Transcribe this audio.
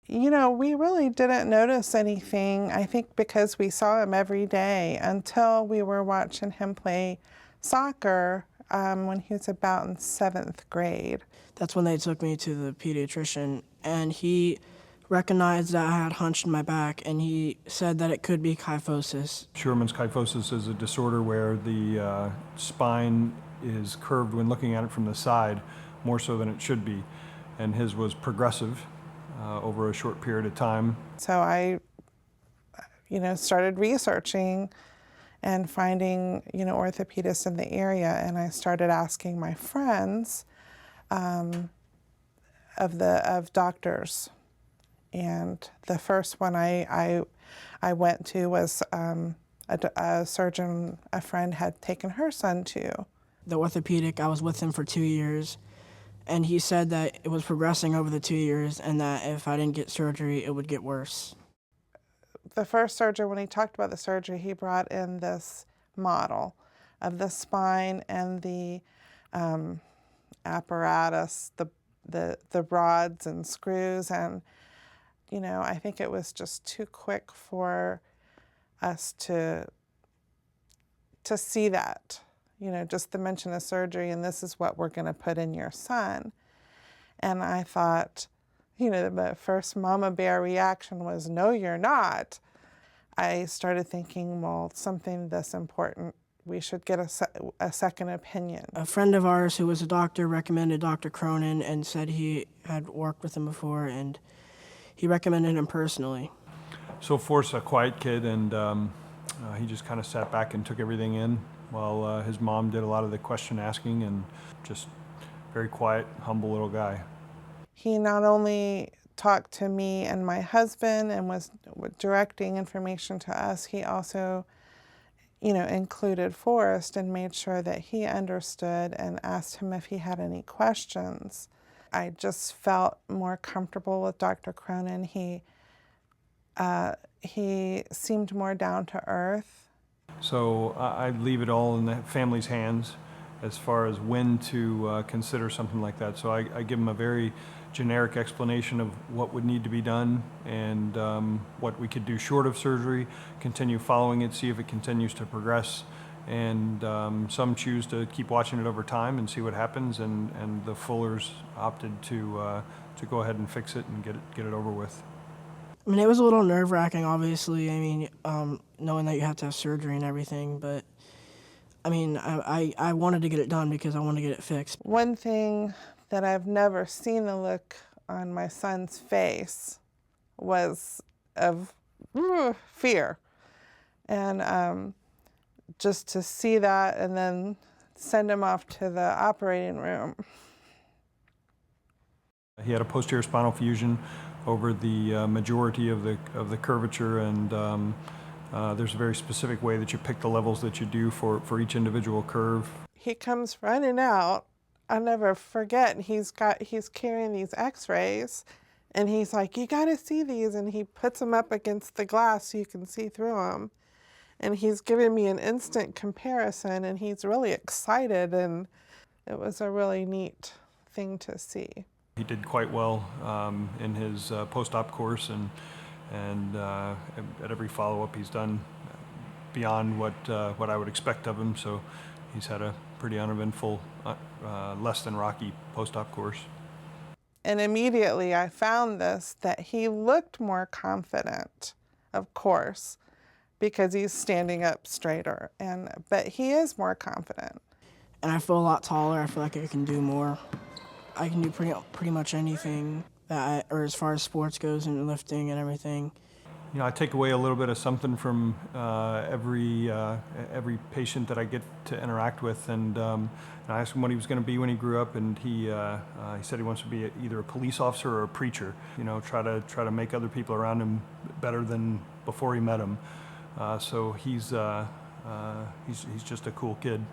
We really didn't notice anything, I think because we saw him every day until we were watching him play soccer when he was about in 7th grade. That's when they took me to the pediatrician, and he recognized that I had hunch in my back, and he said that it could be kyphosis. Scheuermann's kyphosis is a disorder where the spine is curved when looking at it from the side, more so than it should be, and his was progressive over a short period of time. So I, started researching and finding, orthopedists in the area, and I started asking my friends of doctors. And the first one I went to was a surgeon a friend had taken her son to. The orthopedic, I was with him for 2 years, and he said that it was progressing over the 2 years and that if I didn't get surgery, it would get worse. The first surgeon, when he talked about the surgery, he brought in this model of the spine and the apparatus, the rods and screws, and I think it was just too quick for us to see that, just the mention of surgery, and this is what we're going to put in your son. And I thought, the first mama bear reaction was, no, you're not. I started thinking, well, something this important, we should get a second opinion. A friend of ours who was a doctor recommended Dr. Cronen and said he had worked with him before, and he recommended him personally. So Forrest's a quiet kid, and he just kind of sat back and took everything in while his mom did a lot of the question asking, and just very quiet, humble little guy. He not only talked to me and my husband and was directing information to us, he also, included Forrest and made sure that he understood and asked him if he had any questions. I just felt more comfortable with Dr. Cronen. He seemed more down to earth. So I leave it all in the family's hands as far as when to consider something like that. So I give them a very generic explanation of what would need to be done and what we could do short of surgery, continue following it, see if it continues to progress. And some choose to keep watching it over time and see what happens, and the Fullers opted to go ahead and fix it and get it over with. I mean, it was a little nerve-wracking, obviously. I mean, knowing that you have to have surgery and everything, but I mean, I wanted to get it done because I wanted to get it fixed. One thing that I've never seen the look on my son's face was of fear. And just to see that and then send him off to the operating room. He had a posterior spinal fusion over the majority of the curvature, and there's a very specific way that you pick the levels that you do for each individual curve. He comes running out. I'll never forget. He's carrying these X-rays, and he's like, "You got to see these," and he puts them up against the glass so you can see through them. And he's giving me an instant comparison, and he's really excited, and it was a really neat thing to see. He did quite well in his post-op course, and at every follow-up he's done beyond what I would expect of him. So he's had a pretty uneventful, less than rocky post-op course. And immediately I found that he looked more confident, of course, because he's standing up straighter, but he is more confident. And I feel a lot taller. I feel like I can do more. I can do pretty much anything or as far as sports goes and lifting and everything. I take away a little bit of something from every patient that I get to interact with, and I asked him what he was going to be when he grew up, and he said he wants to be either a police officer or a preacher. Try to make other people around him better than before he met him. So he's just a cool kid.